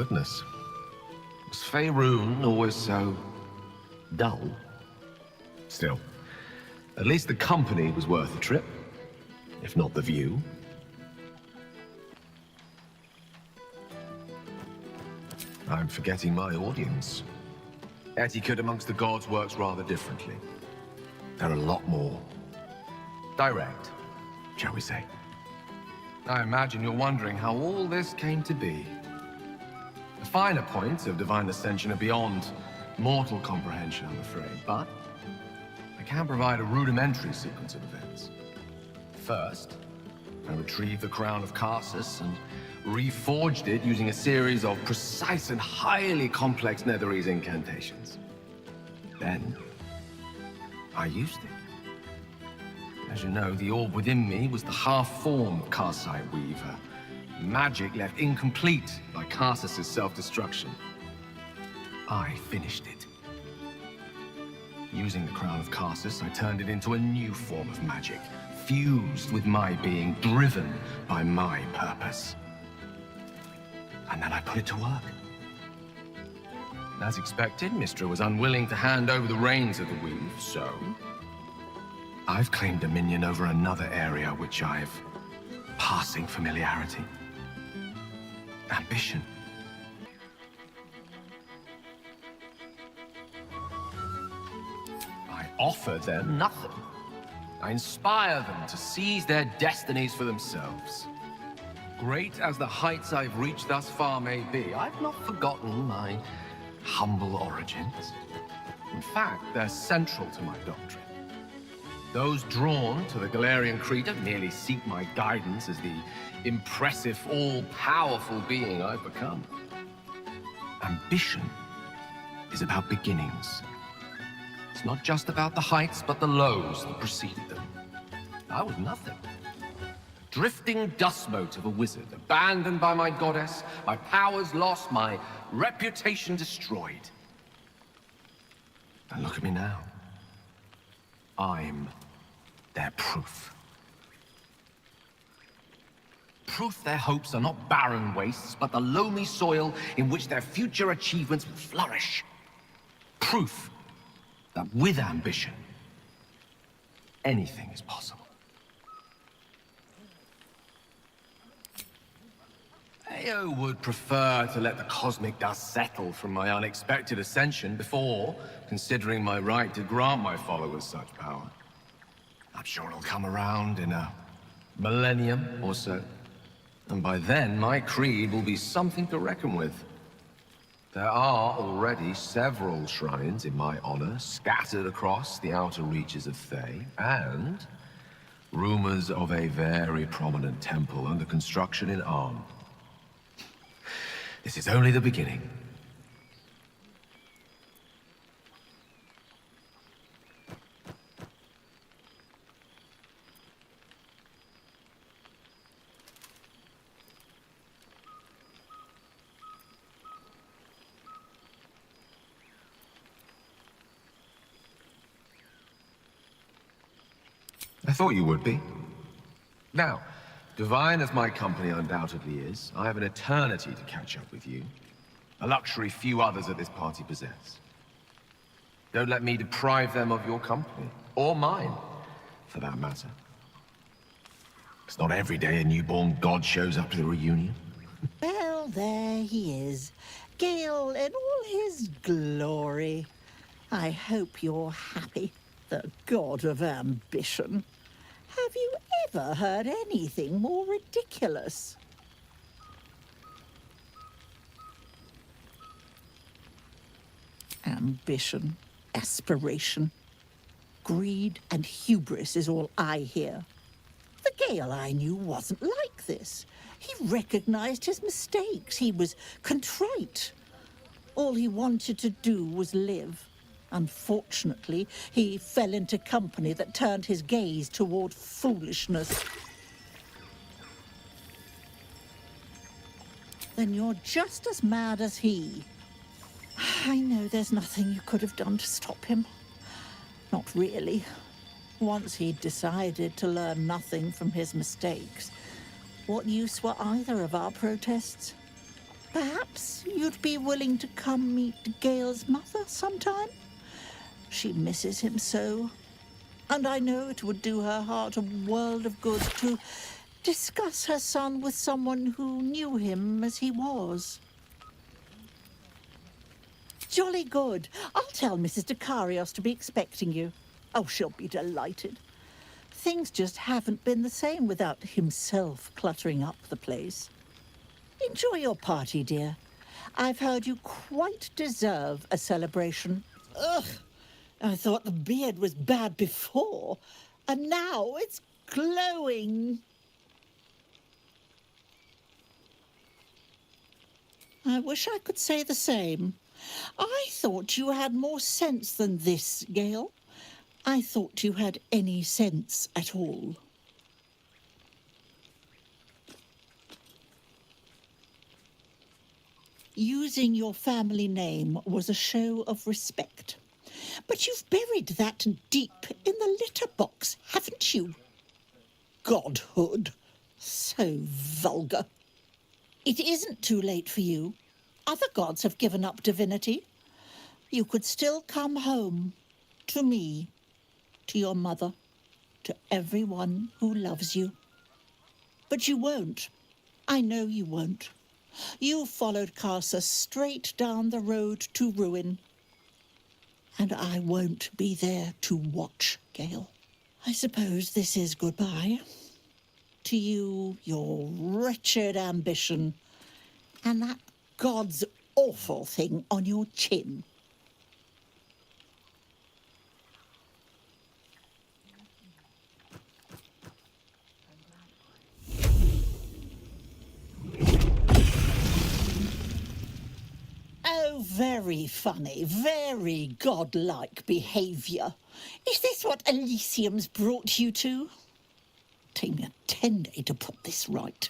goodness. Was Faerun always so dull? Still, at least the company was worth the trip, if not the view. I'm forgetting my audience. Etiquette amongst the gods works rather differently. They're a lot more direct, shall we say. I imagine you're wondering how all this came to be. The finer points of divine ascension are beyond mortal comprehension, I'm afraid, but I can provide a rudimentary sequence of events. First, I retrieved the crown of Karsus and reforged it using a series of precise and highly complex Netherese incantations. Then, I used it. As you know, the orb within me was the half-formed Karsite Weaver. Magic left incomplete by Karsus' self-destruction. I finished it. Using the crown of Karsus, I turned it into a new form of magic, fused with my being, driven by my purpose. And then I put it to work. As expected, Mystra was unwilling to hand over the reins of the weave, so I've claimed dominion over another area which I've passing familiarity. Ambition. I offer them nothing. I inspire them to seize their destinies for themselves. Great as the heights I've reached thus far may be, I've not forgotten my humble origins. In fact, they're central to my doctrine. Those drawn to the Galarian Creed merely seek my guidance as the impressive, all-powerful being I've become. Ambition is about beginnings. It's not just about the heights, but the lows that preceded them. I was nothing. Drifting dust mote of a wizard, abandoned by my goddess, my powers lost, my reputation destroyed. And look at me now. I'm their proof. Proof their hopes are not barren wastes, but the loamy soil in which their future achievements will flourish. Proof that with ambition, anything is possible. Ao would prefer to let the cosmic dust settle from my unexpected ascension before considering my right to grant my followers such power. I'm sure it'll come around in a millennium or so, and by then my creed will be something to reckon with. There are already several shrines in my honor scattered across the outer reaches of Thay, and rumors of a very prominent temple under construction in Arm. This is only the beginning. I thought you would be. Now, divine as my company undoubtedly is, I have an eternity to catch up with you. A luxury few others at this party possess. Don't let me deprive them of your company, or mine, for that matter. It's not every day a newborn god shows up to the reunion. Well, there he is. Gale in all his glory. I hope you're happy, the god of ambition. Have you ever heard anything more ridiculous? Ambition, aspiration, greed and hubris is all I hear. The Gale I knew wasn't like this. He recognized his mistakes. He was contrite. All he wanted to do was live. Unfortunately, he fell into company that turned his gaze toward foolishness. Then you're just as mad as he. I know there's nothing you could have done to stop him. Not really. Once he'd decided to learn nothing from his mistakes, what use were either of our protests? Perhaps you'd be willing to come meet Gale's mother sometime? She misses him so, and I know it would do her heart a world of good to discuss her son with someone who knew him as he was. Jolly good. I'll tell Mrs. Dekarios to be expecting you. Oh, she'll be delighted. Things just haven't been the same without himself cluttering up the place. Enjoy your party, dear. I've heard you quite deserve a celebration. Ugh! I thought the beard was bad before, and now it's glowing. I wish I could say the same. I thought you had more sense than this, Gale. I thought you had any sense at all. Using your family name was a show of respect. But you've buried that deep in the litter box, haven't you? Godhood. So vulgar. It isn't too late for you. Other gods have given up divinity. You could still come home to me, to your mother, to everyone who loves you. But you won't. I know you won't. You followed Karsa straight down the road to ruin. And I won't be there to watch, Gale. I suppose this is goodbye. To you, your wretched ambition, and that God's awful thing on your chin. Oh, very funny, very godlike behaviour. Is this what Elysium's brought you to? Take me a 10-day to put this right.